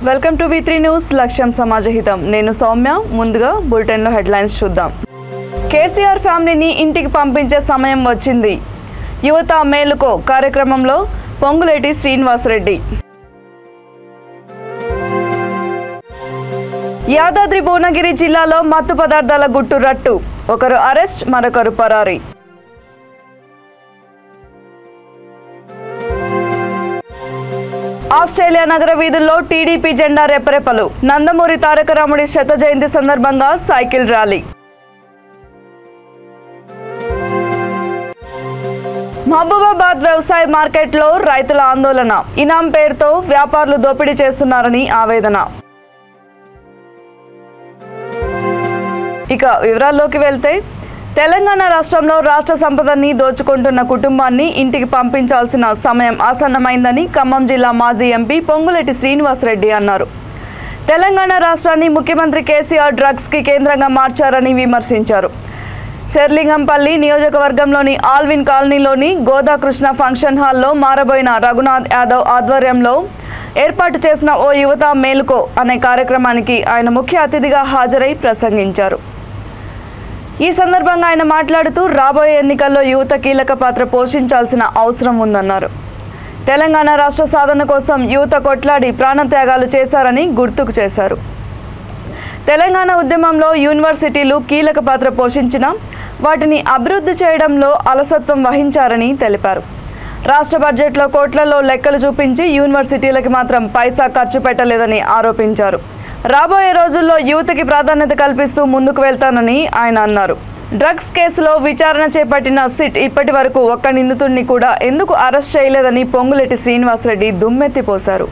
Welcome to V3 news లక్ష్యం సమాజహితం. నేను సౌమ్య. ముందుగా బులెటిన్లో హెడ్లైన్స్ చూద్దాం. కేసీఆర్ ఫ్యామిలీని ఇంటికి పంపించే సమయం వచ్చింది. యువత మేలుకో కార్యక్రమంలో పొంగులేటి శ్రీనివాసరెడ్డి. యాదాద్రి భువనగిరి జిల్లాలో మత్తు పదార్థాల గుట్టు రట్టు. ఒకరు అరెస్ట్, మరొకరు పరారీ. ఆస్ట్రేలియా నగర వీధుల్లో టీడీపీ జెండా రెపరెపలు. నందమూరి తారక రాముడి శత జయంతి సందర్భంగా సైకిల్ ర్యాలీ. మహబూబాబాద్ వ్యవసాయ మార్కెట్లో రైతుల ఆందోళన. ఇనాం పేరుతో వ్యాపారులు దోపిడీ చేస్తున్నారని ఆవేదన. ఇక వివరాల్లోకి వెళ్తే, తెలంగాణ రాష్ట్రంలో రాష్ట్ర సంపదని దోచుకుంటున్న కుటుంబాన్ని ఇంటికి పంపించాల్సిన సమయం ఆసన్నమైందని ఖమ్మం జిల్లా మాజీ ఎంపీ పొంగులేటి శ్రీనివాసరెడ్డి అన్నారు. తెలంగాణ రాష్ట్రాన్ని ముఖ్యమంత్రి కేసీఆర్ డ్రగ్స్కి కేంద్రంగా మార్చారని విమర్శించారు. శర్లింగంపల్లి నియోజకవర్గంలోని ఆల్విన్ కాలనీలోని గోదాకృష్ణ ఫంక్షన్ హాల్లో మారబోయిన రఘునాథ్ యాదవ్ ఆధ్వర్యంలో ఏర్పాటు చేసిన ఓ యువత మేలుకో అనే కార్యక్రమానికి ఆయన ముఖ్య అతిథిగా హాజరై ప్రసంగించారు. ఈ సందర్భంగా ఆయన మాట్లాడుతూ రాబోయే ఎన్నికల్లో యువత కీలక పాత్ర పోషించాల్సిన అవసరం ఉందన్నారు. తెలంగాణ రాష్ట్ర సాధన కోసం యువత కొట్లాడి ప్రాణత్యాగాలు చేశారని గుర్తుకు చేశారు. తెలంగాణ ఉద్యమంలో యూనివర్సిటీలు కీలక పాత్ర పోషించినా వాటిని అభివృద్ధి చేయడంలో అలసత్వం వహించారని తెలిపారు. రాష్ట్ర బడ్జెట్లో కోట్లలో లెక్కలు చూపించి యూనివర్సిటీలకి మాత్రం పైసా ఖర్చు పెట్టలేదని ఆరోపించారు. రాబోయే రోజుల్లో యువతకి ప్రాధాన్యత కల్పిస్తూ ముందుకు వెళ్తానని ఆయన అన్నారు. డ్రగ్స్ కేసులో విచారణ చేపట్టిన సిట్ ఇప్పటి వరకు ఒక్క నిందితుడిని కూడా ఎందుకు అరెస్ట్ చేయలేదని పొంగులేటి శ్రీనివాసరెడ్డి దుమ్మెత్తిపోశారు.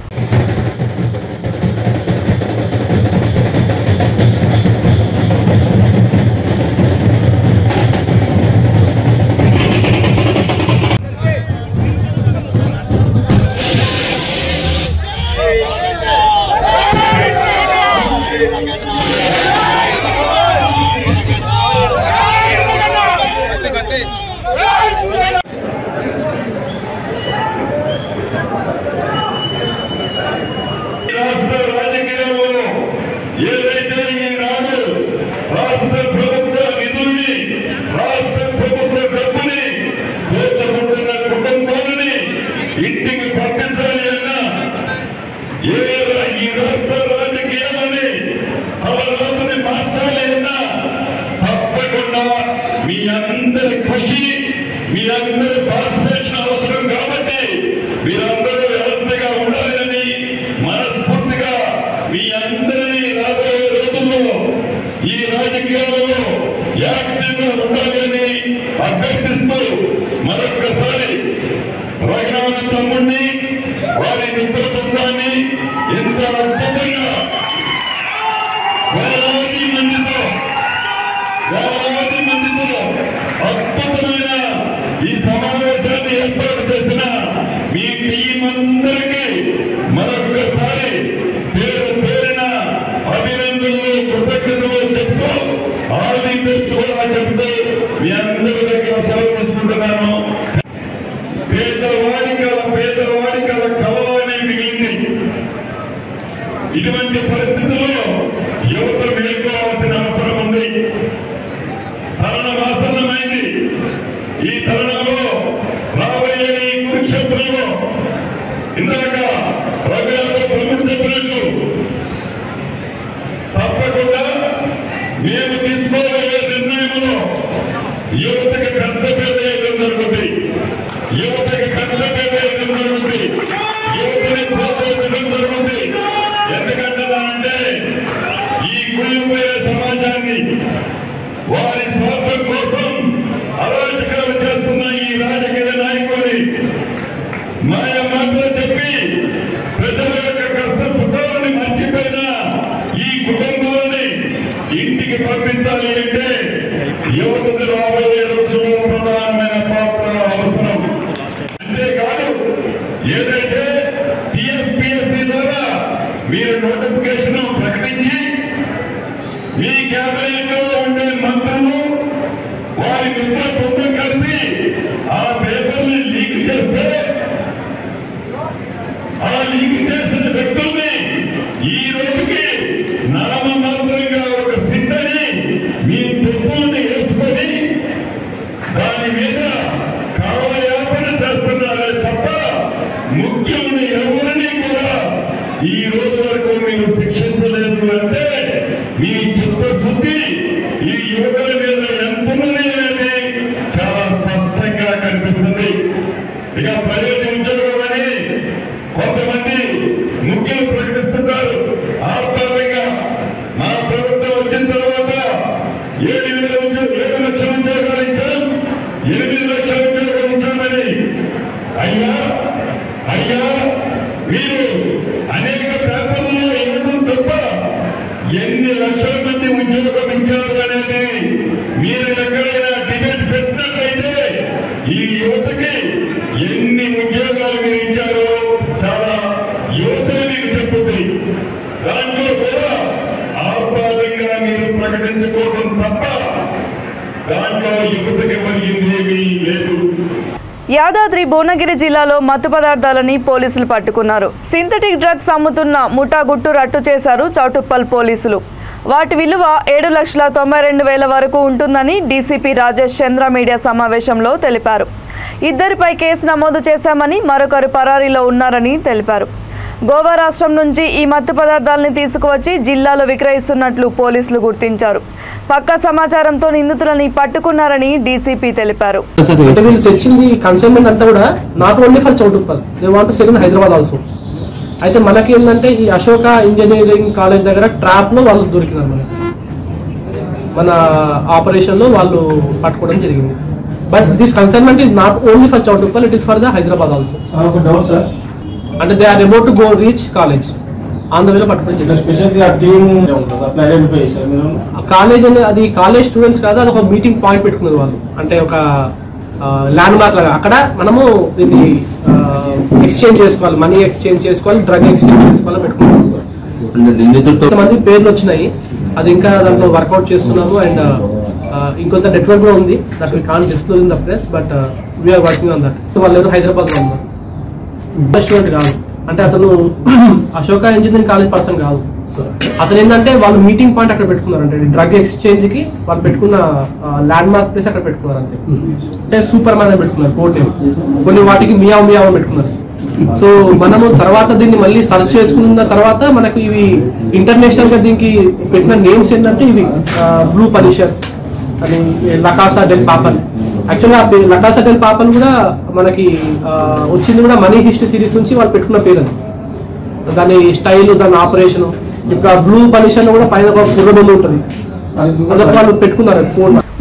ఇటువంటి పరిస్థితుల్లో యువత మేల్కోవాల్సిన అవసరం ఉంది. తరుణం ఆసన్నమైంది. ఈ తరుణంలో రాబోయే ఈ కురుక్షేత్రంలో ఇందాక రఘునాథ్ ప్రముఖ చెప్పినట్లు తప్పకుండా మేము తీసుకోబోయే నిర్ణయంలో యువతకి పెద్ద పేద వేయడం జరుగుతుంది. యువతకి పెద్ద పేద వేయడం జరుగుతుంది. యువతని ప్రోత్సహించడం జరుగుతుంది. ఎందుకంటే ఈ కుళ్ళిపోయే సమాజాన్ని వారి స్వార్థం కోసం అరాచకాలు చేస్తున్న ఈ రాజకీయ నాయకుల్ని మాయ మాటలు చెప్పి ప్రజల యొక్క కష్ట సుఖాలను మర్చిపోయిన ఈ కుటుంబాన్ని ఇంటికి పంపించాలి అంటే యువతకు రాబోయే రోజుల్లో ప్రధానమైన పాత్ర అవసరం. అంతేకాదు, ఏదైతే టీఎస్పీఎస్సీ ద్వారా మీరు నోటిఫికేషన్ ప్రకటించి మీ కేబినెట్ లో ఉండే మంత్రులు వారి మిత్రులు కలిసి ఆ పేపర్ని లీక్ చేస్తే ఆ లీక్ చేసిన వ్యక్తుల్ని రోజు వరకు మీరు శిక్షించలేదు అంటే మీ చిత్తశుద్ధి ఈ యువకుల మీద ఎంతున్నది అనేది చాలా స్పష్టంగా కనిపిస్తుంది. ఇక ప్రైవేట్ ఉద్యోగమని కొంతమంది ముఖ్యులు ప్రకటిస్తున్నారు. ఆర్థికంగా మా ప్రభుత్వం వచ్చిన తర్వాత 7 లక్షల ఉద్యోగాలు ఇచ్చాం, 8 లక్షల ఉద్యోగాలు ఇచ్చామని. అయ్యా మీరు అనేక పేపర్లలో ఇవ్వడం తప్ప ఎన్ని లక్షల మంది ఉద్యోగం ఇచ్చారు అనేది మీరు ఎక్కడైనా డిబేట్ పెట్టినట్లయితే ఈ యువతకి ఎన్ని ఉద్యోగాలు మీరు ఇచ్చారో చాలా యువతే మీకు చెప్తుంది. దాంట్లో కూడా ఆహ్లాదంగా మీరు ప్రకటించుకోవడం తప్ప దాంట్లో యువతకి కలిగిందేమీ లేదు. యాదాద్రి భువనగిరి జిల్లాలో మత్తు పదార్థాలని పోలీసులు పట్టుకున్నారు. సింథటిక్ డ్రగ్స్ అమ్ముతున్న ముఠా గుట్టు రట్టు చేశారు చౌటుప్పల్ పోలీసులు. వాటి విలువ 7,92,000 వరకు ఉంటుందని డీసీపీ రాజేష్ చంద్ర మీడియా సమావేశంలో తెలిపారు. ఇద్దరిపై కేసు నమోదు చేశామని, మరొకరు పరారీలో ఉన్నారని తెలిపారు. గోవా రాష్ట్రం నుంచి ఈ మత్తు పదార్థాలని తీసుకువచ్చి జిల్లాలో విక్రయిస్తున్నట్లు పోలీసులు గుర్తించారు. పక్కా సమాచారంతో నిందితులని పట్టుకున్నారని డీసీపీ తెలిపారు. వీళ్ళు తెచ్చింది కన్సైన్మెంట్ అంతా కూడా not only for Chautuppal, they want to sell in Hyderabad also. అయితే మనకి ఏంటంటే ఈ అశోక ఇంజనీరింగ్ కాలేజ్ దగ్గర ట్రాప్ లో వాళ్ళు దొరికినారు. మన ఆపరేషన్ లో వాళ్ళు పట్టుకోవడం జరిగింది. But this consignment is not only for Chautuppal, it is for the Hyderabad also. అంటే they are about to go reach college on the వేలో పట్టుకోవడం కాలేజ్ అనేది అది కాలేజ్ స్టూడెంట్స్ కాదు, అది ఒక మీటింగ్ పాయింట్ పెట్టుకున్నారు వాళ్ళు. అంటే ఒక ల్యాండ్ మార్క్ లాగా అక్కడ మనము దీన్ని ఎక్స్చేంజ్ చేసుకోవాలి, మనీ ఎక్స్చేంజ్ చేసుకోవాలి, డ్రగ్ ఎక్స్చేంజ్ చేసుకోవాలి పెట్టుకున్నారు. కొంతమంది పేర్లు వచ్చినాయి, అది ఇంకా దాంట్లో వర్కౌట్ చేస్తున్నాము. అండ్ ఇంకొంత నెట్వర్క్ కూడా ఉంది, that we can't disclose in the press, but we are working on that. వాళ్ళు ఏదో హైదరాబాద్ లో ఉన్నారు, స్టూడెంట్ కాదు. అంటే అతను అశోక ఇంజనీరింగ్ కాలేజ్ పర్సన్ కాదు. అతను ఏంటంటే వాళ్ళు మీటింగ్ పాయింట్ అక్కడ పెట్టుకున్నారు. అంటే డ్రగ్ ఎక్స్చేంజ్ కి వాళ్ళు పెట్టుకున్న ల్యాండ్ మార్క్ ప్లేస్ అక్కడ పెట్టుకున్నారు అంతే. అంటే సూపర్ మ్యాన్ పెట్టుకున్నారు, కోర్టు కొన్ని వాటికి మియావ్ మియావ్ పెట్టుకున్నారు. సో మనము తర్వాత దీన్ని మళ్ళీ సర్చ్ చేసుకున్న తర్వాత మనకు ఇవి ఇంటర్నేషనల్ గా దీనికి పెట్టిన నేమ్స్ ఏంటంటే ఇవి బ్లూ పనిషర్ అని, లకాసా డెల్ పాపల్. యాక్చువల్గా లకాసా డెల్ పాపల్ కూడా మనకి వచ్చింది కూడా మనీ హిస్టరీ సిరీస్ నుంచి వాళ్ళు పెట్టుకున్న పేరు అది. దాని స్టైల్, దాని ఆపరేషన్. ఇప్పుడు ఆ బ్లూ పనిషన్ కూడా పైన ఒక కుర్రబొమ్మ ఉంటుంది, అదొక వాళ్ళు పెట్టుకున్నారు.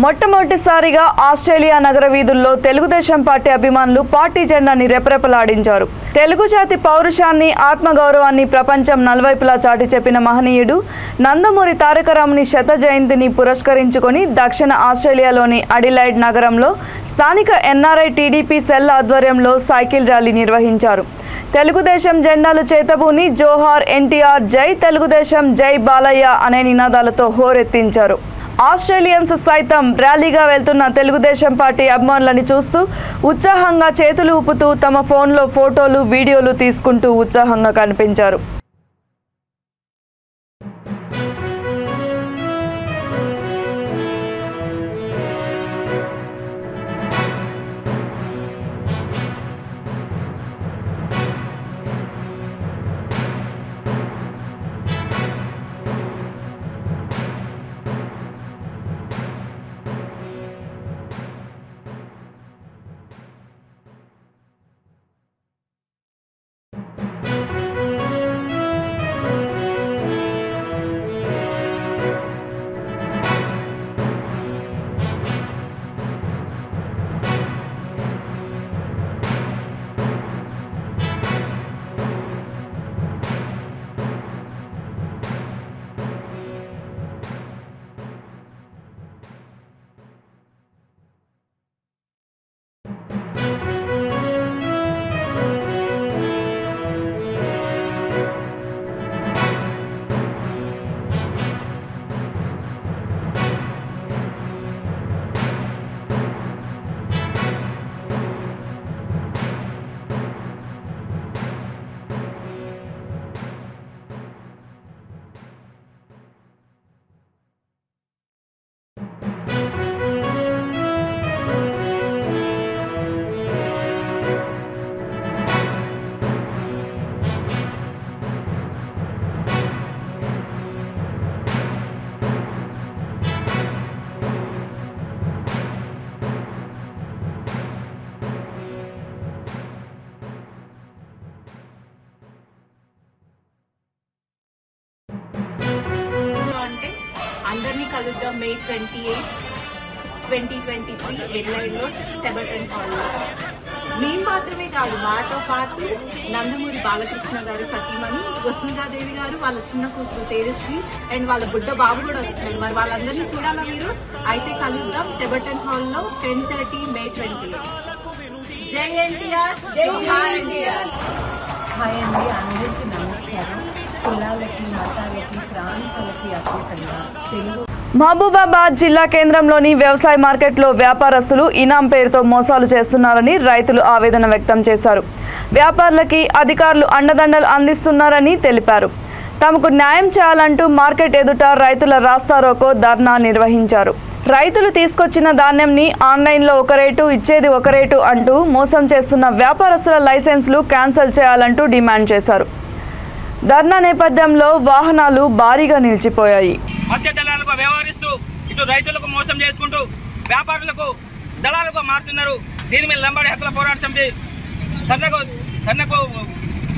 మొట్టమొదటిసారిగా ఆస్ట్రేలియా నగర వీధుల్లో తెలుగుదేశం పార్టీ అభిమానులు పార్టీ జెండాని రెపరెపలాడించారు. తెలుగు జాతి పౌరుషాన్ని, ఆత్మగౌరవాన్ని ప్రపంచం నలువైపులా చాటి చెప్పిన మహనీయుడు నందమూరి తారక రాముని శత జయంతిని పురస్కరించుకొని దక్షిణ ఆస్ట్రేలియాలోని అడిలైడ్ నగరంలో స్థానిక ఎన్ఆర్ఐ టీడీపీ సెల్ ఆధ్వర్యంలో సైకిల్ ర్యాలీ నిర్వహించారు. తెలుగుదేశం జెండాలు చేతబూని జోహార్ ఎన్టీఆర్, జై తెలుగుదేశం, జై బాలయ్య అనే నినాదాలతో హోరెత్తించారు. ఆస్ట్రేలియన్స్ సైతం ర్యాలీగా వెళ్తున్న తెలుగుదేశం పార్టీ అభిమానులని చూస్తూ ఉత్సాహంగా చేతులు ఊపుతూ తమ ఫోన్లో ఫోటోలు, వీడియోలు తీసుకుంటూ ఉత్సాహంగా కనిపించారు. అందరినీ కలుద్దాం May 28, 2023 ఎడ్లైన్లో టెబటన్ హాల్లో. మేము మాత్రమే కాదు, మాతో పాటు నందమూరి బాలకృష్ణ గారు సతీమణి వసుంధాదేవి గారు, వాళ్ళ చిన్న కూతురు తేజస్వి అండ్ వాళ్ళ బుడ్డ బాబు కూడా వస్తున్నారు. మరి వాళ్ళందరినీ చూడాలా మీరు? అయితే కలుద్దాం టెబటన్ హాల్లో 10:30 May 28. జై ఎన్టీఆర్, జై ఎన్టీఆర్. హాయ్ అండి, అందరికీ నమస్కారం. కులాలకి, మతాలకి, ప్రాంతాలకి అతీతంగా తెలుగు మహబూబాబాద్ జిల్లా కేంద్రంలోని వ్యవసాయ మార్కెట్లో వ్యాపారస్తులు ఇనాం పేరుతో మోసాలు చేస్తున్నారని రైతులు ఆవేదన వ్యక్తం చేశారు. వ్యాపారులకి అధికారులు అండదండలు అందిస్తున్నారని తెలిపారు. తమకు న్యాయం చేయాలంటూ మార్కెట్ ఎదుట రైతుల రాస్తారోకో ధర్నా నిర్వహించారు. రైతులు తీసుకొచ్చిన ధాన్యంని ఆన్లైన్లో ఒక రేటు, ఇచ్చేది ఒక రేటు అంటూ మోసం చేస్తున్న వ్యాపారస్తుల లైసెన్సులు క్యాన్సిల్ చేయాలంటూ డిమాండ్ చేశారు. ధర్నా నేపథ్యంలో వాహనాలు భారీగా నిలిచిపోయాయి. మధ్య దళాలకు వ్యవహరిస్తూ ఇటు రైతులకు మోసం చేసుకుంటూ వ్యాపారులకు దళాలుగా మారుతున్నారు. దీని మీద లంబాడి హక్కుల పోరాట సమితి ధర్నాకు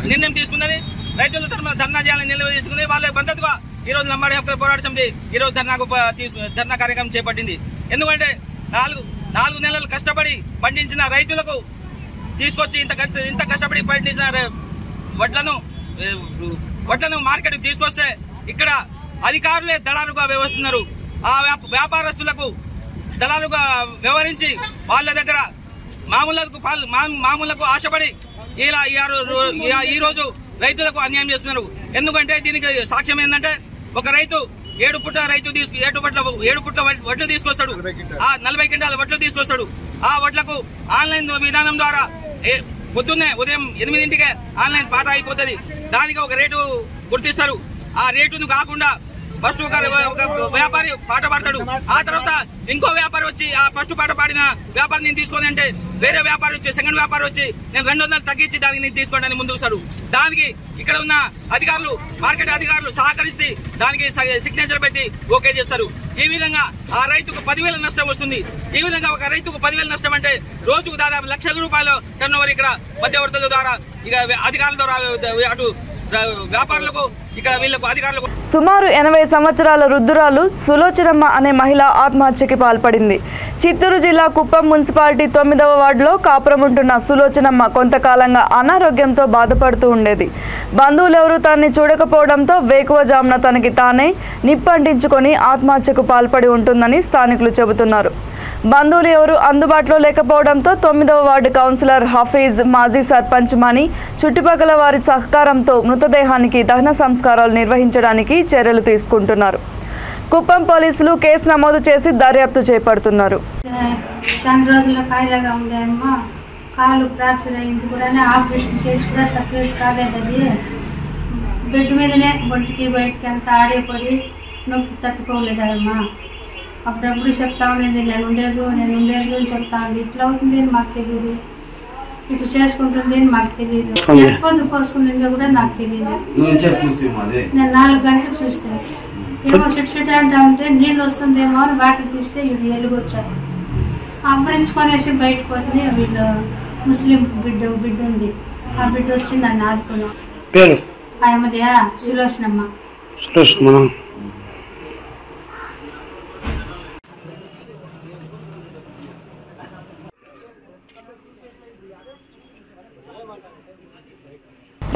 నిర్ణయం తీసుకున్నది. రైతుల తరఫున ధర్నా చేయాలని నిర్ణయం తీసుకుంది. వాళ్ళ మద్దతుగా ఈరోజు లంబాడి హక్కుల పోరాట సమితి ఈరోజు ధర్నా కార్యక్రమం చేపట్టింది. ఎందుకంటే నాలుగు నెలలు కష్టపడి పండించిన రైతులకు తీసుకొచ్చి ఇంత కష్టపడి పండించిన వడ్లను మార్కెట్కి తీసుకొస్తే ఇక్కడ అధికారులే దళాలుగా వ్యవహరిస్తున్నారు. ఆ వ్యాపారస్తులకు దళాలుగా వ్యవహరించి వాళ్ళ దగ్గర మామూలకు ఆశపడి ఈ రోజు రైతులకు అన్యాయం చేస్తున్నారు. ఎందుకంటే దీనికి సాక్ష్యం ఏంటంటే, ఒక రైతు 7 పుట్ల వడ్లు తీసుకొస్తాడు. ఆ 40 క్వింటాల వడ్లు తీసుకొస్తాడు. ఆ వడ్లకు ఆన్లైన్ విధానం ద్వారా పొద్దున్నే ఉదయం 8 ఆన్లైన్ పాట అయిపోతుంది. దానికి ఒక రేటు గుర్తిస్తారు. ఆ రేటును కాకుండా ఫస్ట్ ఒక వ్యాపారి పాట పాడతాడు. ఆ తర్వాత ఇంకో వ్యాపారి వచ్చి ఆ ఫస్ట్ పాట పాడిన వ్యాపారి నేను తీసుకోని అంటే వేరే వ్యాపారి వచ్చి సెకండ్ వ్యాపారి వచ్చి నేను 200 తగ్గించి దానికి నేను తీసుకోండి అని ముందుకు వస్తాడు. దానికి ఇక్కడ ఉన్న అధికారులు, మార్కెట్ అధికారులు సహకరిస్తే దానికి సిగ్నేచర్ పెట్టి ఓకే చేస్తారు. ఈ విధంగా ఆ రైతుకు 10,000 నష్టం వస్తుంది. ఈ విధంగా ఒక రైతుకు 10,000 నష్టం అంటే రోజుకు దాదాపు లక్షల రూపాయలు టర్నోవర్ ఇక్కడ మధ్యవర్తుల ద్వారా, ఇక అధికారుల ద్వారా అటు వ్యాపారులకు, ఇక్కడ వీళ్లకు అధికారులకు. సుమారు 80 సంవత్సరాల వృద్ధురాలు సులోచనమ్మ అనే మహిళ ఆత్మహత్యకి పాల్పడింది. చిత్తూరు జిల్లా కుప్పం మున్సిపాలిటీ 9వ వార్డులో కాపురం ఉంటున్న సులోచనమ్మ కొంతకాలంగా అనారోగ్యంతో బాధపడుతూ ఉండేది. బంధువులెవరూ తనని చూడకపోవడంతో వేకువజామున తనకి తానే నిప్పంటించుకొని ఆత్మహత్యకు పాల్పడి ఉంటుందని స్థానికులు చెబుతున్నారు. బంధువులు ఎవరు అందుబాటులో లేకపోవడంతో 9వ వార్డు కౌన్సిలర్ హఫీజ్, మాజీ సర్పంచ్ మణి, చుట్టుపక్కల వారి సహకారంతో మృతదేహానికి దహన సంస్కారాలు నిర్వహించడానికి చర్యలు తీసుకుంటున్నారు. కుప్పం పోలీసులు కేసు నమోదు చేసి దర్యాప్తు చేపడుతున్నారు. చాలా రోజుల కాయలాగా ఉండేమ్మా, కాలు ఫ్రాక్చర్ అయింది కూడా, ఆపరేషన్ చేసి కూడా సక్సెస్ కాలేదు. అది బెడ్ మీదనే బొంటికి బయటికి అంతా ఆడేపడి నొప్పి తట్టుకోలేదమ్మా. అప్పుడప్పుడు చెప్తా ఉండేది, నేను ఉండేది అని చెప్తా ఉంది. ఇట్లా అవుతుంది అని మాకు తెలియదు, ఇట్లా చేసుకుంటుంది అని మాకు తెలియదు. పొద్దు పోసుకునేది కూడా నాకు తెలియదు. నేను 4 గంటలకు చూస్తాను. ఏమో చెట్టు అంటా ఉంటే నీళ్ళు వస్తుందేమో అని వాకి తీస్తే వీళ్ళు ఎలుగొచ్చారు. అప్పరించుకొనేసి బయటకు పోతుంది. వీళ్ళు ముస్లిం బిడ్డ ఉంది. ఆ బిడ్డ వచ్చి నన్ను ఆదుకున్నాను. ఆయమదే సులోచనమ్మ.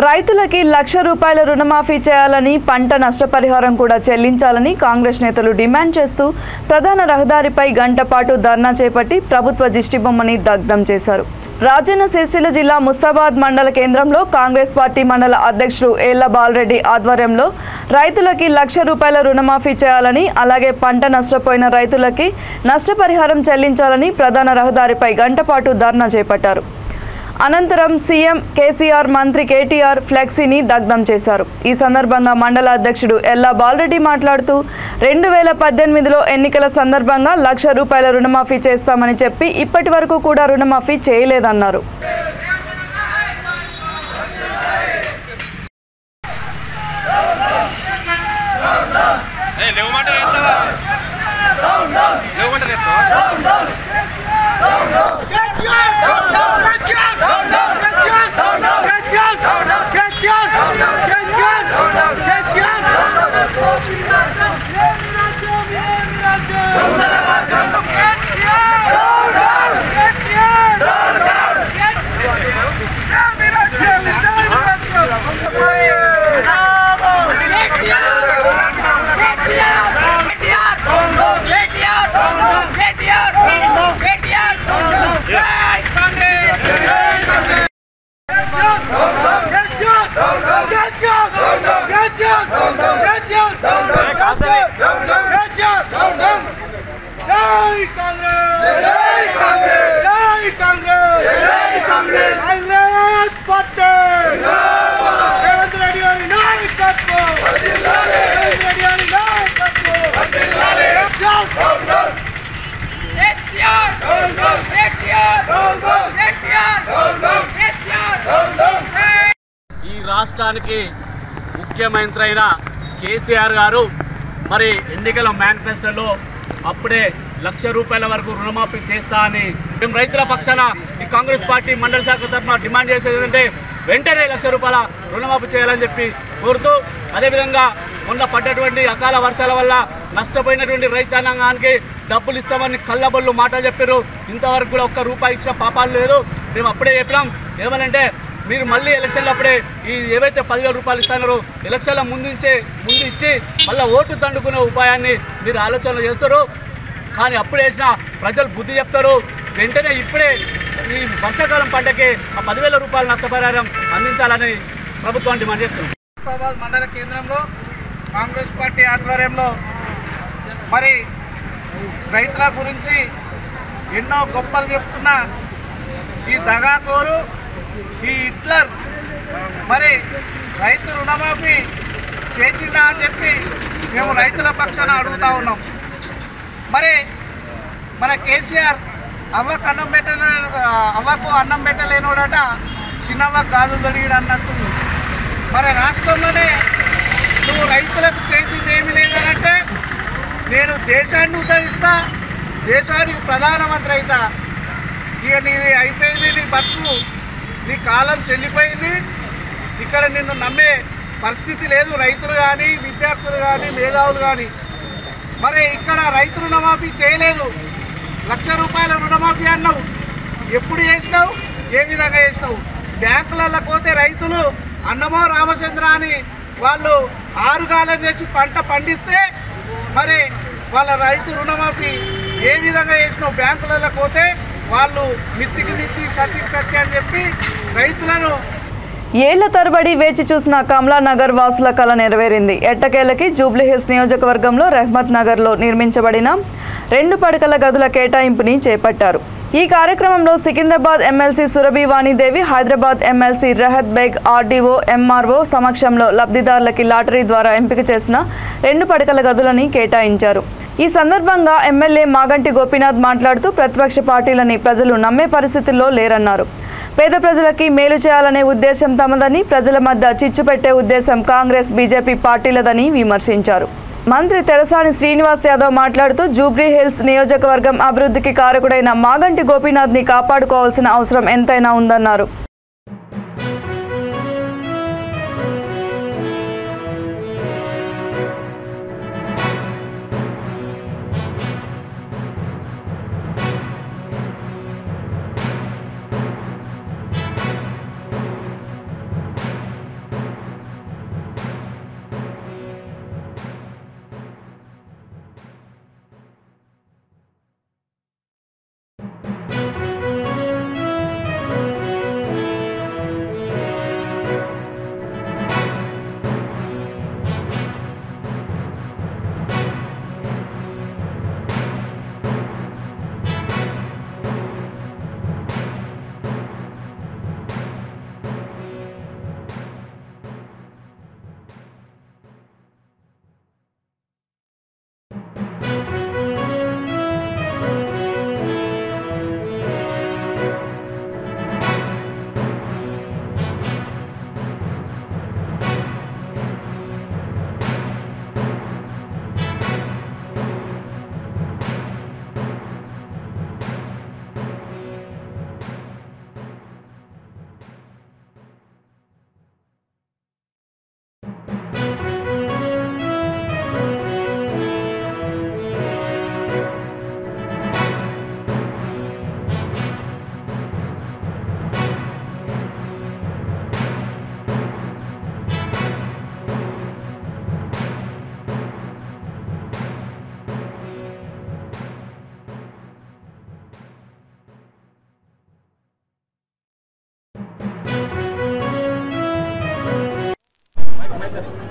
రైతులకి ₹1,00,000 రుణమాఫీ చేయాలని, పంట నష్టపరిహారం కూడా చెల్లించాలని కాంగ్రెస్ నేతలు డిమాండ్ చేస్తూ ప్రధాన రహదారిపై గంట పాటు ధర్నా చేపట్టి ప్రభుత్వ దిష్టిబొమ్మని దగ్ధం చేశారు. రాజన్న సిరిసిల్ల జిల్లా ముస్తాబాద్ మండల కేంద్రంలో కాంగ్రెస్ పార్టీ మండల అధ్యక్షుడు ఏళ్ల బాలరెడ్డి ఆధ్వర్యంలో రైతులకి ₹1,00,000 రుణమాఫీ చేయాలని, అలాగే పంట నష్టపోయిన రైతులకి నష్టపరిహారం చెల్లించాలని ప్రధాన రహదారిపై గంట పాటు ధర్నా చేపట్టారు. అనంతరం సీఎం కేసీఆర్, మంత్రి కేటీఆర్ ఫ్లెక్సీని దగ్ధం చేశారు. ఈ సందర్భంగా మండల అధ్యక్షుడు ఎల్లా బాలరెడ్డి మాట్లాడుతూ 2018లో ఎన్నికల సందర్భంగా ₹1,00,000 రుణమాఫీ చేస్తామని చెప్పి ఇప్పటి వరకు కూడా రుణమాఫీ చేయలేదన్నారు. రాష్ట్రానికి ముఖ్యమంత్రి అయిన కేసీఆర్ గారు మరి ఎన్నికల మేనిఫెస్టోలో అప్పుడే ₹1,00,000 వరకు రుణమాఫీ చేస్తా అని మేము రైతుల పక్షాన ఈ కాంగ్రెస్ పార్టీ మండల శాఖ తరఫున డిమాండ్ చేసేది ఏంటంటే వెంటనే ₹1,00,000 రుణమాఫీ చేయాలని చెప్పి కోరుతూ, అదేవిధంగా మొన్న పడ్డటువంటి అకాల వర్షాల వల్ల నష్టపోయినటువంటి రైతాంగానికి డబ్బులు ఇస్తామని కళ్ళబొల్లు మాటలు చెప్పారు. ఇంతవరకు కూడా ₹1 ఇచ్చిన పాపాలు లేదు. మేము అప్పుడే చెప్పినాం ఏమనంటే మీరు మళ్ళీ ఎలక్షన్లు అప్పుడే ఈ ఏవైతే ₹10,000 ఇస్తున్నారో ఎలక్షన్ల ముందు ఇచ్చి మళ్ళీ ఓటు దండుకునే ఉపాయాన్ని మీరు ఆలోచన చేస్తారు. కానీ అప్పుడే వేసిన ప్రజలు బుద్ధి చెప్తారు. వెంటనే ఇప్పుడే ఈ వర్షాకాలం పంటకి ఆ ₹10,000 నష్టపరిహారం అందించాలని ప్రభుత్వాన్ని డిమాండ్ చేస్తున్నాం. హైదరాబాద్ మండల కేంద్రంలో కాంగ్రెస్ పార్టీ ఆధ్వర్యంలో మరి రైతుల గురించి ఎన్నో గొప్పలు చెప్తున్న ఈ దగాకోరు, ఈ హిట్లర్ మరి రైతు రుణమాఫీ చేసిందా అని చెప్పి మేము రైతుల పక్షాన అడుగుతూ ఉన్నాం. మరి మన కేసీఆర్ అవ్వకు అన్నం పెట్టలేనోడట, చిన్నవ్వకు గాజులు తొడిగిడు అన్నట్టు. మరి రాష్ట్రంలోనే నువ్వు రైతులకు చేసింది ఏమీ లేదనంటే నేను దేశాన్ని ఉద్ధరిస్తా, దేశానికి ప్రధానమంత్రి అవుతా, ఇక నీది అయిపోయింది, నీ బతుకు, నీ కాలం చెల్లిపోయింది, ఇక్కడ నిన్ను నమ్మే పరిస్థితి లేదు రైతులు కానీ, విద్యార్థులు కానీ, మేధావులు కానీ. మరి ఇక్కడ రైతు రుణమాఫీ చేయలేదు, ₹1,00,000 రుణమాఫీ అన్నావు, ఎప్పుడు చేసినావు, ఏ విధంగా చేసినావు? బ్యాంకులలో పోతే రైతులు అన్నమో రామచంద్ర అని వాళ్ళు ఆరుగాలం చేసి పంట పండిస్తే మరి వాళ్ళ రైతు రుణమాఫీ ఏ విధంగా చేసినావు? బ్యాంకులలో పోతే వాళ్ళు మిత్తికి మిత్తి, సత్యకి సత్య అని చెప్పి రైతులను ఏళ్ల తరబడి వేచి చూసిన కమలానగర్ వాసుల కళ నెరవేరింది. ఎట్టకేలకి జూబ్లీహిల్స్ నియోజకవర్గంలో రెహ్మత్ నగర్లో నిర్మించబడిన 2 పడకల గదుల కేటాయింపుని చేపట్టారు. ఈ కార్యక్రమంలో Secunderabad MLC Surabhi Vanidevi, Hyderabad MLC Rehat Baig, RDO, MRO సమక్షంలో లబ్ధిదారులకి లాటరీ ద్వారా ఎంపిక చేసిన 2 పడకల గదులని కేటాయించారు. ఈ సందర్భంగా ఎమ్మెల్యే మాగంటి గోపీనాథ్ మాట్లాడుతూ ప్రతిపక్ష పార్టీలని ప్రజలు నమ్మే పరిస్థితుల్లో లేరన్నారు. పేద ప్రజలకి మేలు చేయాలనే ఉద్దేశం తమదని, ప్రజల మధ్య చిచ్చు పెట్టే ఉద్దేశం కాంగ్రెస్, బీజేపీ పార్టీలదని విమర్శించారు. మంత్రి తెరసాని శ్రీనివాస్ యాదవ్ మాట్లాడుతూ జూబ్లీహిల్స్ నియోజకవర్గం అభివృద్ధికి కారకుడైన మాగంటి గోపీనాథ్ని కాపాడుకోవాల్సిన అవసరం ఎంతైనా ఉందన్నారు.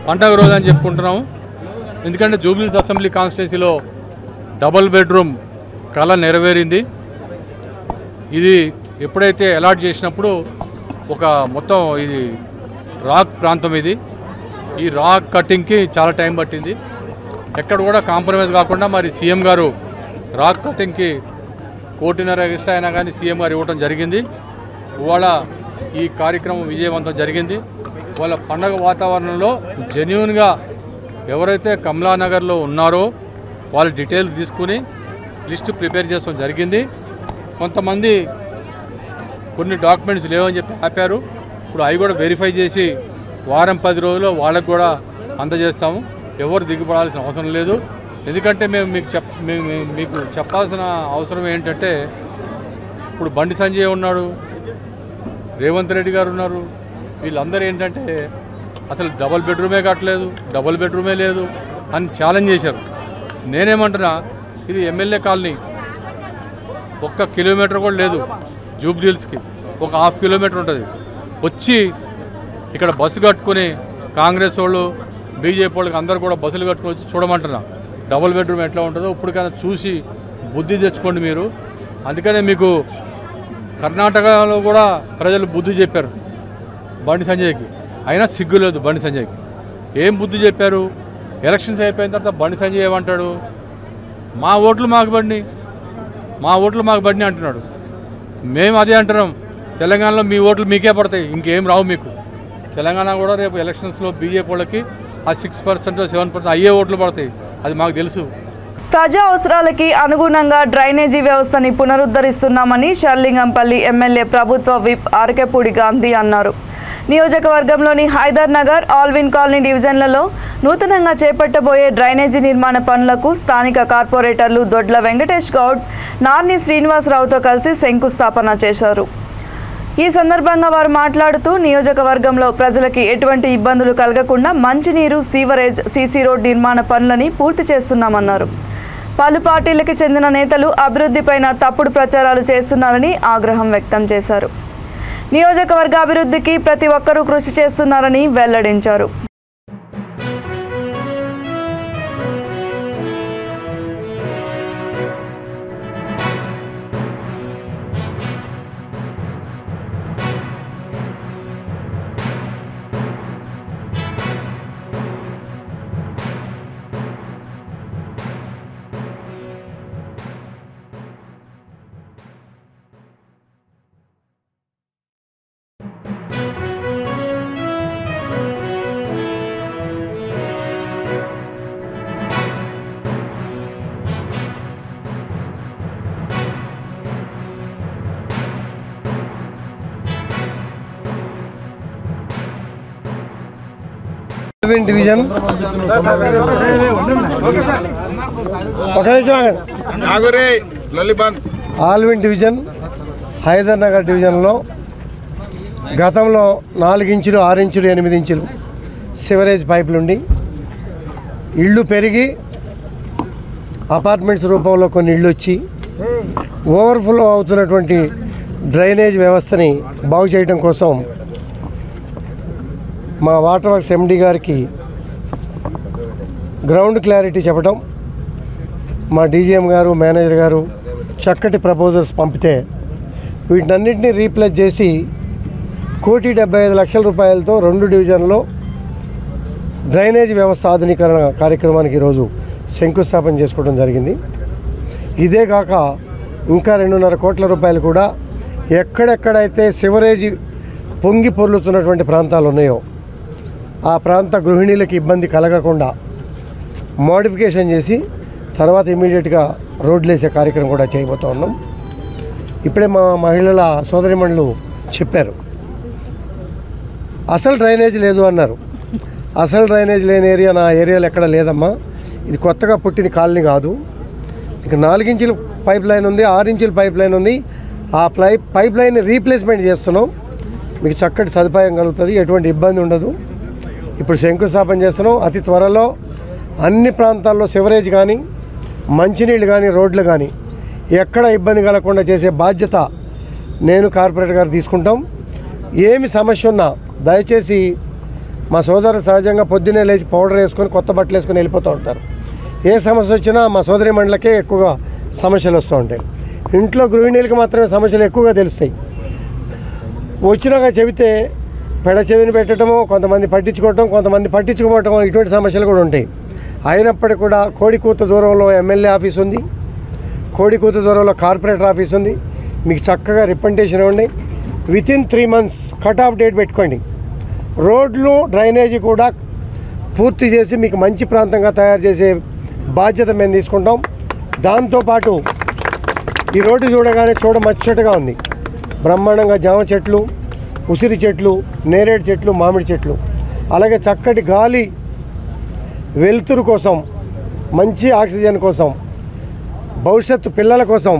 పండగ రోజు అని చెప్పుకుంటున్నాము. ఎందుకంటే జూబ్లీహిల్స్ అసెంబ్లీ కాన్స్టిట్యున్సీలో డబుల్ బెడ్రూమ్ కళ నెరవేరింది. ఇది ఎప్పుడైతే అలాట్ చేసినప్పుడు ఒక మొత్తం ఇది రాక్ ప్రాంతం, ఇది ఈ రాక్ కటింగ్కి చాలా టైం పట్టింది. ఎక్కడ కూడా కాంప్రమైజ్ కాకుండా మరి సీఎం గారు రాక్ కటింగ్కి 1.5 ఎక్స్ట్రా అయినా కానీ సీఎం గారు ఇవ్వడం జరిగింది. ఇవాళ ఈ కార్యక్రమం విజయవంతం జరిగింది. వాళ్ళ పండగ వాతావరణంలో జెన్యూన్గా ఎవరైతే కమలానగర్లో ఉన్నారో వాళ్ళ డీటెయిల్స్ తీసుకుని లిస్టు ప్రిపేర్ చేయడం జరిగింది. కొంతమంది కొన్ని డాక్యుమెంట్స్ లేవని చెప్పి ఆపారు. ఇప్పుడు అవి కూడా వెరిఫై చేసి వారం 10 రోజుల్లో వాళ్ళకు కూడా అందజేస్తాము. ఎవరు దిగుపడాల్సిన అవసరం లేదు. ఎందుకంటే మేము మీకు చెప్పాల్సిన అవసరం ఏంటంటే ఇప్పుడు బండి సంజయ్ ఉన్నాడు, రేవంత్ రెడ్డి గారు ఉన్నారు. వీళ్ళందరూ ఏంటంటే అసలు డబుల్ బెడ్రూమే కట్టలేదు, డబుల్ బెడ్రూమే లేదు అని ఛాలెంజ్ చేశారు. నేనేమంటున్నా, ఇది ఎమ్మెల్యే కాలనీ, 1 కిలోమీటర్ కూడా లేదు జూబ్లీహిల్స్కి, 1/2 కిలోమీటర్ ఉంటుంది. వచ్చి ఇక్కడ బస్సు కట్టుకుని కాంగ్రెస్ వాళ్ళు బీజేపీ వాళ్ళకి అందరూ కూడా బస్సులు కట్టుకుని వచ్చి చూడమంటున్నా డబుల్ బెడ్రూమ్ ఎట్లా ఉంటుందో. ఇప్పటికైనా చూసి బుద్ధి తెచ్చుకోండి మీరు. అందుకనే మీకు కర్ణాటకలో కూడా ప్రజలు బుద్ధి చెప్పారు బండి సంజయ్కి, అయినా సిగ్గు లేదు బండి సంజయ్కి. ఏం బుద్ధి చెప్పారు? ఎలక్షన్స్ అయిపోయిన తర్వాత బండి సంజయ్ ఏమంటాడు, మా ఓట్లు మాకు బండి అంటున్నాడు. మేము అదే అంటున్నాం, తెలంగాణలో మీ ఓట్లు మీకే పడతాయి, ఇంకేం రావు మీకు. తెలంగాణ కూడా రేపు ఎలక్షన్స్లో బీజేపీ వాళ్ళకి ఆ 6% 7% అయ్యే ఓట్లు పడతాయి, అది మాకు తెలుసు. ప్రజా అవసరాలకి అనుగుణంగా డ్రైనేజీ వ్యవస్థని పునరుద్ధరిస్తున్నామని షర్లింగంపల్లి ఎమ్మెల్యే ప్రభుత్వ విప్ ఆర్కేపూడి గాంధీ అన్నారు. నియోజకవర్గంలోని హైదర్ నగర్, ఆల్విన్ కాలనీ డివిజన్లలో నూతనంగా చేపట్టబోయే డ్రైనేజీ నిర్మాణ పనులకు స్థానిక కార్పొరేటర్లు దొడ్ల వెంకటేష్ గౌడ్, నార్ని శ్రీనివాసరావుతో కలిసి శంకుస్థాపన చేశారు. ఈ సందర్భంగా వారు మాట్లాడుతూ నియోజకవర్గంలో ప్రజలకి ఎటువంటి ఇబ్బందులు కలగకుండా మంచినీరు, సీవరేజ్, సీసీ రోడ్ నిర్మాణ పనులని పూర్తి చేస్తున్నామన్నారు. పలు పార్టీలకు చెందిన నేతలు అభివృద్ధిపైన తప్పుడు ప్రచారాలు చేస్తున్నారని ఆగ్రహం వ్యక్తం చేశారు. నియోజకవర్గ అభివృద్ధికి ప్రతి ఒక్కరూ కృషి చేస్తున్నారని వెల్లడించారు. Division Allwyn division Hyder Nagar డివిజన్లో గతంలో 4 ఇంచులు, 6 ఇంచులు, 8 ఇంచులు సివరేజ్ పైపులుండి ఇళ్ళు పెరిగి అపార్ట్మెంట్స్ రూపంలో కొన్ని ఇళ్ళు వచ్చి ఓవర్ఫ్లో అవుతున్నటువంటి డ్రైనేజ్ వ్యవస్థని బాగు చేయడం కోసం మా వాటర్ వర్క్స్ ఎండి గారికి గ్రౌండ్ క్లారిటీ చెప్పడం, మా డీజీఎం గారు, మేనేజర్ గారు చక్కటి ప్రపోజల్స్ పంపితే వీటన్నిటిని రీప్లేస్ చేసి 1,75,00,000 రూపాయలతో 2 డివిజన్లో డ్రైనేజ్ వ్యవస్థ ఆధునీకరణ కార్యక్రమానికి ఈరోజు శంకుస్థాపన చేసుకోవడం జరిగింది. ఇదే కాక ఇంకా 2.5 కోట్ల రూపాయలు కూడా ఎక్కడెక్కడైతే సివరేజ్ పొంగి పొర్లుతున్నటువంటి ప్రాంతాలు ఉన్నాయో ఆ ప్రాంత గృహిణీలకు ఇబ్బంది కలగకుండా మోడిఫికేషన్ చేసి తర్వాత ఇమీడియట్గా రోడ్లు వేసే కార్యక్రమం కూడా చేయబోతూ ఉన్నాం. ఇప్పుడే మా మహిళల సోదరిమణులు చెప్పారు, అసలు డ్రైనేజ్ లేదు అన్నారు. అసలు డ్రైనేజ్ లేని ఏరియా నా ఏరియాలో ఎక్కడ లేదమ్మా. ఇది కొత్తగా పుట్టిన కాలనీ కాదు. ఇక 4 ఇంచుల పైప్ లైన్ ఉంది, 6 ఇంచుల పైప్ లైన్ ఉంది. ఆ పైప్ లైన్ రీప్లేస్మెంట్ చేస్తున్నాం. మీకు చక్కటి సదుపాయం కలుగుతుంది, ఎటువంటి ఇబ్బంది ఉండదు. ఇప్పుడు శంకుస్థాపన చేస్తున్నాం. అతి త్వరలో అన్ని ప్రాంతాల్లో సివరేజ్ కానీ, మంచినీళ్ళు కానీ, రోడ్లు కానీ ఎక్కడ ఇబ్బంది కలగకుండా చేసే బాధ్యత నేను, కార్పొరేటర్ గారు తీసుకుంటాం. ఏమి సమస్య ఉన్నా దయచేసి మా సోదరు సహజంగా పొద్దున్నే లేచి పౌడర్ వేసుకొని కొత్త బట్టలు వేసుకొని వెళ్ళిపోతూ ఉంటారు. ఏ సమస్య వచ్చినా మా సోదరి మండలకే ఎక్కువగా సమస్యలు వస్తూ ఉంటాయి. ఇంట్లో గృహిణీలకు మాత్రమే సమస్యలు ఎక్కువగా తెలుస్తాయి. వచ్చినాక చెబితే పెడ చెవిని పెట్టడమో, కొంతమంది పట్టించుకోవటం, కొంతమంది పట్టించుకోవటం, ఇటువంటి సమస్యలు కూడా ఉంటాయి. అయినప్పటికీ కూడా కోడికూత దూరంలో ఎమ్మెల్యే ఆఫీస్ ఉంది, కోడికూత దూరంలో కార్పొరేటర్ ఆఫీస్ ఉంది. మీకు చక్కగా రిప్రజెంటేషన్ ఇవ్వండి. Within 3 months cut off date పెట్టుకోండి. రోడ్లు డ్రైనేజీ కూడా పూర్తి చేసి మీకు మంచి ప్రాంతంగా తయారు చేసే బాధ్యత మేము తీసుకుంటాం. దాంతోపాటు ఈ రోడ్డు చూడగానే చూడముచ్చటగా ఉంది. బ్రహ్మాండంగా జామ చెట్లు, ఉసిరి చెట్లు, నేరేడు చెట్లు, మామిడి చెట్లు, అలాగే చక్కటి గాలి వెలుతురు కోసం, మంచి ఆక్సిజన్ కోసం, భవిష్యత్తు పిల్లల కోసం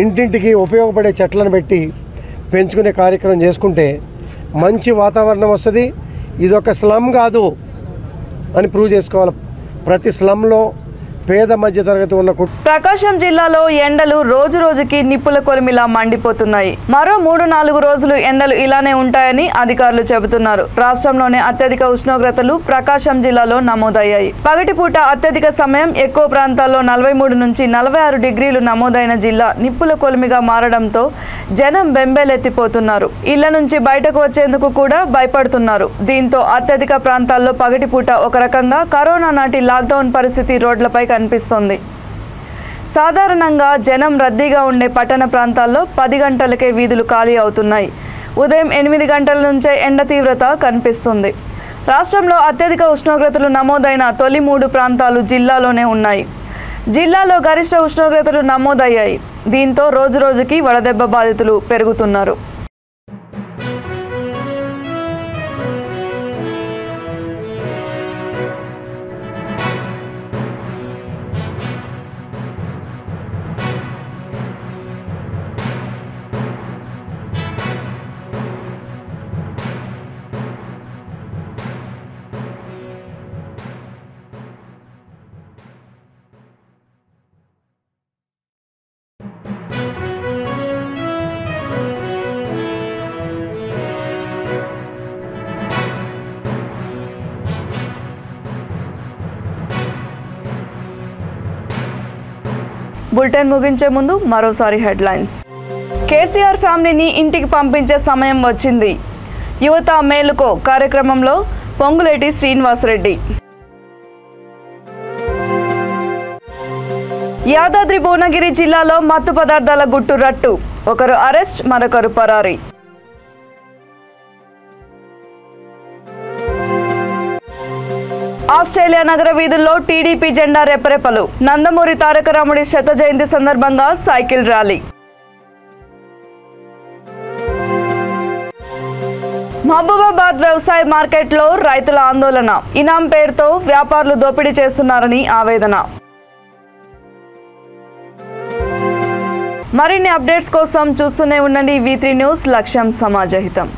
ఇంటింటికి ఉపయోగపడే చెట్లను పెట్టి పెంచుకునే కార్యక్రమం చేసుకుంటే మంచి వాతావరణం వస్తుంది. ఇదొక స్లమ్ కాదు అని ప్రూవ్ చేసుకోవాలి. ప్రతి స్లమ్లో పేద మధ్య తరగతి ఉన్న ప్రకాశం జిల్లాలో ఎండలు రోజు రోజుకి నిప్పుల కొలిమిలా మండిపోతున్నాయి. మరో 3-4 రోజులు ఎండలు ఇలానే ఉంటాయని అధికారులు చెబుతున్నారు. రాష్ట్రంలోనే అత్యధిక ఉష్ణోగ్రతలు ప్రకాశం జిల్లాలో నమోదయ్యాయి. పగటిపూట అత్యధిక సమయం ఎక్కువ ప్రాంతాల్లో 43 నుంచి 46 డిగ్రీలు నమోదైన జిల్లా నిప్పుల కొలిమిగా మారడంతో జనం బెంబేలెత్తిపోతున్నారు. ఇళ్ల నుంచి బయటకు వచ్చేందుకు కూడా భయపడుతున్నారు. దీంతో అత్యధిక ప్రాంతాల్లో పగటిపూట ఒక రకంగా కరోనా నాటి లాక్డౌన్ పరిస్థితి రోడ్లపై కనిపిస్తుంది. సాధారణంగా జనం రద్దీగా ఉండే పట్టణ ప్రాంతాల్లో 10 గంటలకే వీధులు ఖాళీ అవుతున్నాయి. ఉదయం 8 గంటల నుంచే ఎండ తీవ్రత కనిపిస్తుంది. రాష్ట్రంలో అత్యధిక ఉష్ణోగ్రతలు నమోదైన తొలి 3 ప్రాంతాలు జిల్లాలోనే ఉన్నాయి. జిల్లాలో గరిష్ట ఉష్ణోగ్రతలు నమోదయ్యాయి. దీంతో రోజురోజుకి వడదెబ్బ బాధితులు పెరుగుతున్నారు. బులెటిన్ ముగించే ముందు మరోసారి హెడ్లైన్స్. కేసీఆర్ ఫ్యామిలీని ఇంటికి పంపించే సమయం వచ్చింది. యువత మేలుకో కార్యక్రమంలో పొంగులేటి శ్రీనివాసరెడ్డి. యాదాద్రి భువనగిరి జిల్లాలో మత్తు పదార్థాల గుట్టు రట్టు. ఒకరు అరెస్ట్, మరొకరు పరారీ. ఆస్ట్రేలియా నగర వీధుల్లో టీడీపీ జెండా రెపరెపలు. నందమూరి తారక రాముడి శత జయంతి సందర్భంగా సైకిల్ ర్యాలీ. మహబూబాబాద్ వ్యవసాయ మార్కెట్లో రైతుల ఆందోళన. ఇనాం పేరుతో వ్యాపారులు దోపిడీ చేస్తున్నారని ఆవేదన. మరిన్ని అప్డేట్స్ కోసం చూస్తూనే ఉండండి V3 న్యూస్. లక్ష్యం సమాజహితం.